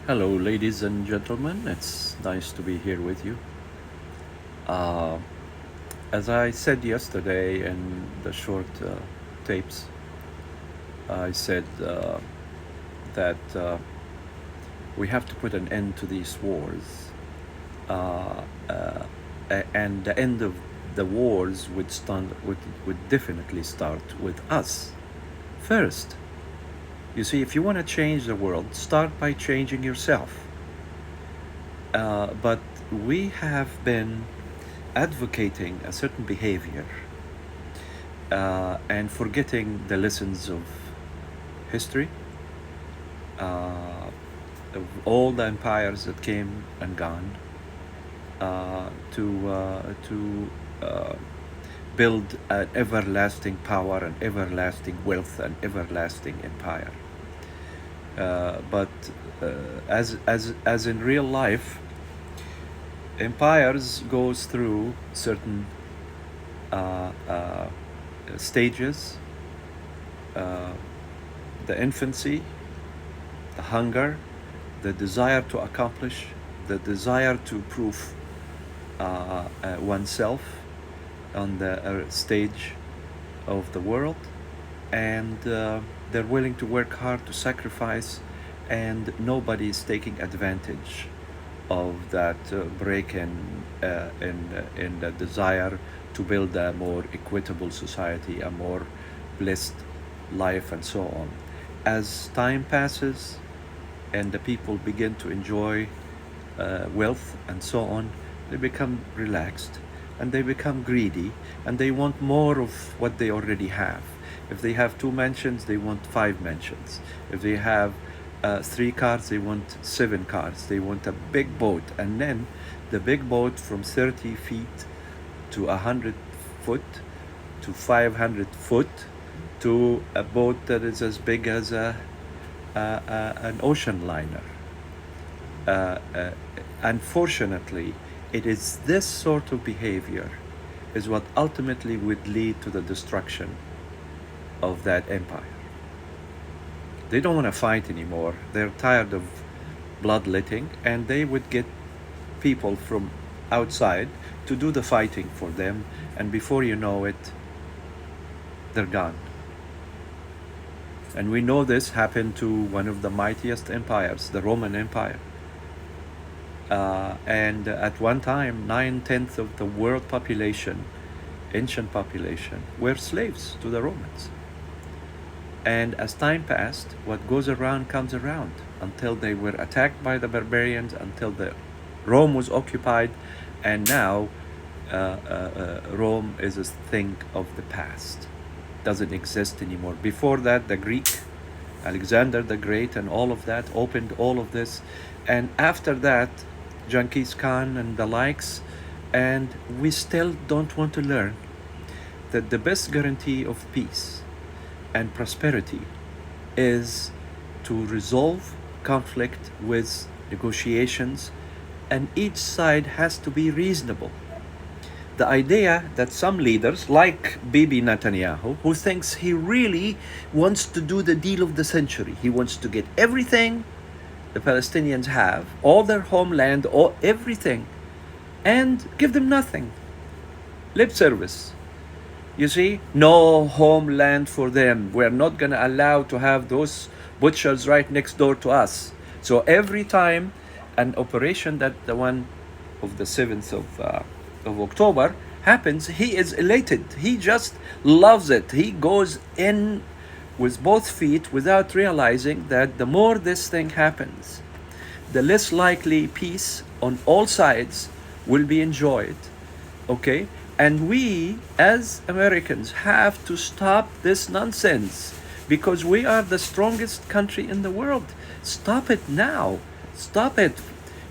Hello, ladies and gentlemen. It's nice to be here with you. Uh, as I said yesterday in the short tapes, I said that we have to put an end to these wars. Uh, uh, and the end of the wars would definitely start with us first. You see, if you want to change the world, start by changing yourself. But we have been advocating a certain behavior and forgetting the lessons of history, of all the empires that came and gone, to build an everlasting power, an everlasting wealth, an everlasting empire. But as in real life, empires goes through certain uh, uh, stages: uh, the infancy, the hunger, the desire to accomplish, the desire to prove oneself on the stage of the world, and they're willing to work hard to sacrifice, and nobody is taking advantage of that break in the desire to build a more equitable society, a more blessed life, and so on. As time passes and the people begin to enjoy wealth and so on, they become relaxed and they become greedy and they want more of what they already have. If they have 2 mansions, they want 5 mansions. If they have 3 cars, they want 7 cars. They want a big boat, and then the big boat from 30 feet to 100 foot to 500 foot to a boat that is as big as an ocean liner. Uh, uh, Unfortunately, it is this sort of behavior is what ultimately would lead to the destruction of that empire. They don't want to fight anymore. They're tired of bloodletting, and they would get people from outside to do the fighting for them, and before you know it, they're gone. And we know this happened to one of the mightiest empires, the Roman Empire. And at one time, 9/10 of the world population, ancient population, were slaves to the Romans. And as time passed, what goes around comes around, until they were attacked by the barbarians, until Rome was occupied, and now Rome is a thing of the past. Doesn't exist anymore. Before that, the Greek, Alexander the Great, and all of that opened all of this. And after that, Genghis Khan and the likes. And we still don't want to learn that the best guarantee of peace and prosperity is to resolve conflict with negotiations, and each side has to be reasonable. The idea that some leaders, like Bibi Netanyahu, who thinks he really wants to do the deal of the century, he wants to get everything the Palestinians have, all their homeland, all everything, and give them nothing. Lip service. You see, no homeland for them. We're not going to allow to have those butchers right next door to us. So every time an operation that the one of the 7th of October happens, he is elated. He just loves it. He goes in with both feet without realizing that the more this thing happens, the less likely peace on all sides will be enjoyed. Okay? And we, as Americans, have to stop this nonsense, because we are the strongest country in the world. Stop it now. Stop it.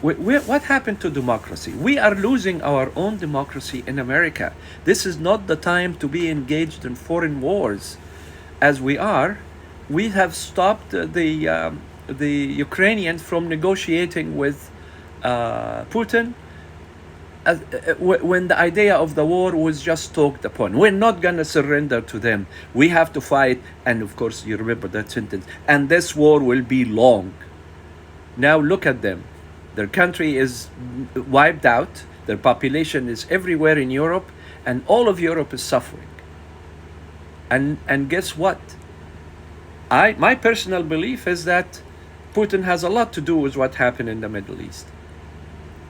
What happened to democracy? We are losing our own democracy in America. This is not the time to be engaged in foreign wars. As we are, we have stopped the Ukrainians from negotiating with Putin, when the idea of the war was just talked upon. We're not going to surrender to them. We have to fight. And of course, you remember that sentence. And this war will be long. Now look at them. Their country is wiped out. Their population is everywhere in Europe, and all of Europe is suffering. And guess what? My personal belief is that Putin has a lot to do with what happened in the Middle East,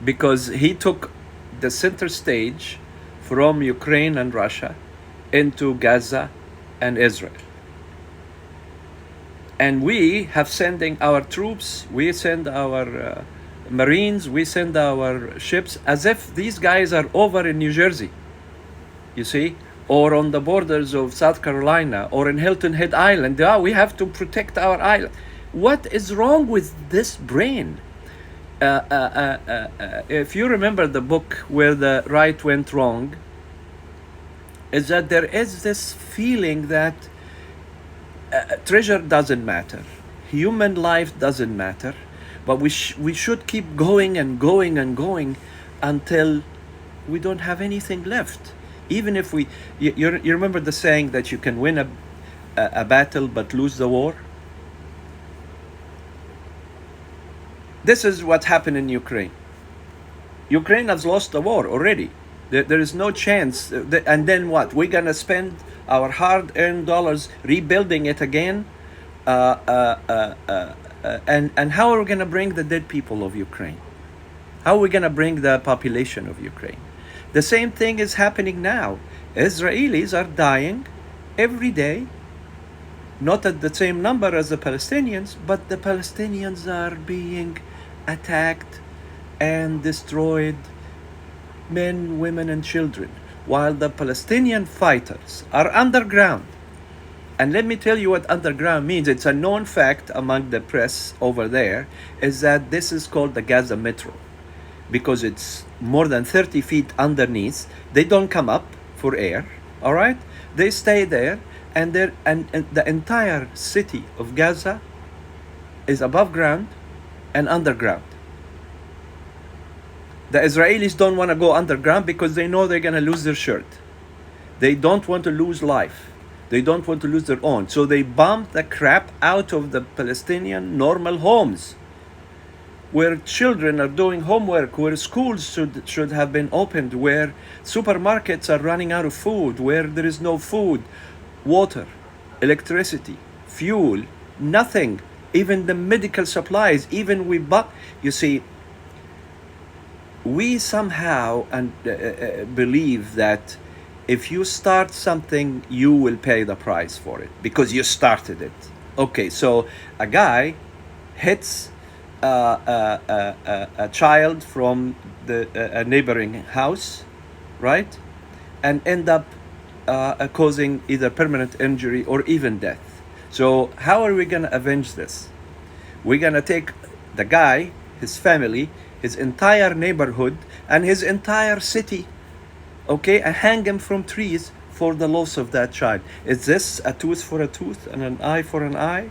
because he took the center stage from Ukraine and Russia into Gaza and Israel. And we have sending our troops, we send our Marines, we send our ships as if these guys are over in New Jersey, you see, or on the borders of South Carolina, or in Hilton Head Island. We have to protect our island. What is wrong with this brain? If you remember the book Where the Right Went Wrong, is that there is this feeling that treasure doesn't matter, human life doesn't matter, but we should keep going and going and going until we don't have anything left. Even if you remember the saying that you can win a battle but lose the war? This is what happened in Ukraine. Ukraine has lost the war already. There is no chance. And then what? We're going to spend our hard-earned dollars rebuilding it again? And how are we going to bring the dead people of Ukraine? How are we going to bring the population of Ukraine? The same thing is happening now. Israelis are dying every day, not at the same number as the Palestinians, but the Palestinians are being attacked and destroyed, men, women, and children, while the Palestinian fighters are underground. And let me tell you what underground means. It's a known fact among the press over there, is that this is called the Gaza Metro, because it's more than 30 feet underneath. They don't come up for air, all right? They stay there, and the entire city of Gaza is above ground and underground. The Israelis don't want to go underground because they know they're going to lose their shirt. They don't want to lose life. They don't want to lose their own. So they bomb the crap out of the Palestinian normal homes, where children are doing homework, where schools should have been opened, where supermarkets are running out of food, where there is no food, water, electricity, fuel, nothing, even the medical supplies, even you see, we somehow believe that if you start something, you will pay the price for it because you started it. Okay, so a guy hits a child from a neighboring house, right, and end up causing either permanent injury or even death. So how are we going to avenge this? We're going to take the guy, his family, his entire neighborhood, and his entire city, okay, and hang him from trees for the loss of that child. Is this a tooth for a tooth and an eye for an eye?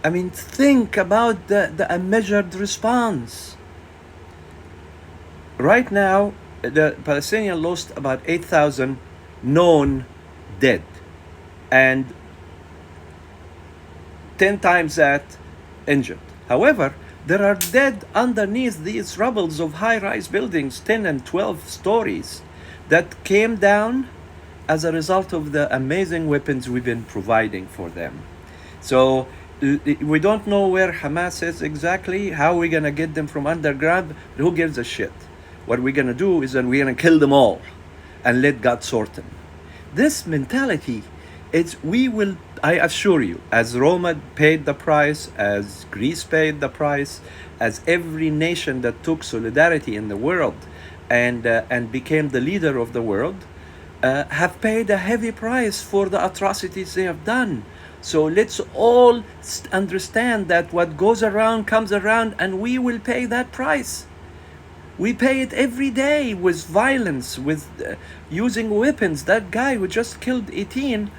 I mean, think about the unmeasured response. Right now, the Palestinians lost about 8,000 known dead, and 10 times that injured. However, there are dead underneath these rubbles of high-rise buildings, 10 and 12 stories, that came down as a result of the amazing weapons we've been providing for them. So we don't know where Hamas is exactly, how we're going to get them from underground. Who gives a shit? What we're going to do is that we're going to kill them all and let God sort them. This mentality, I assure you, as Rome paid the price, as Greece paid the price, as every nation that took solidarity in the world and became the leader of the world, have paid a heavy price for the atrocities they have done. So let's all understand that what goes around comes around, and we will pay that price. We pay it every day with violence, with using weapons. That guy who just killed 18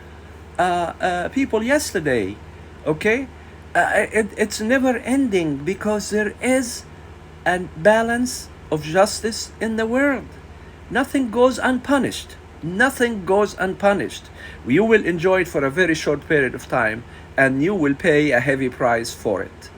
people yesterday, okay? It's never ending because there is a balance of justice in the world. Nothing goes unpunished. Nothing goes unpunished. You will enjoy it for a very short period of time, and you will pay a heavy price for it.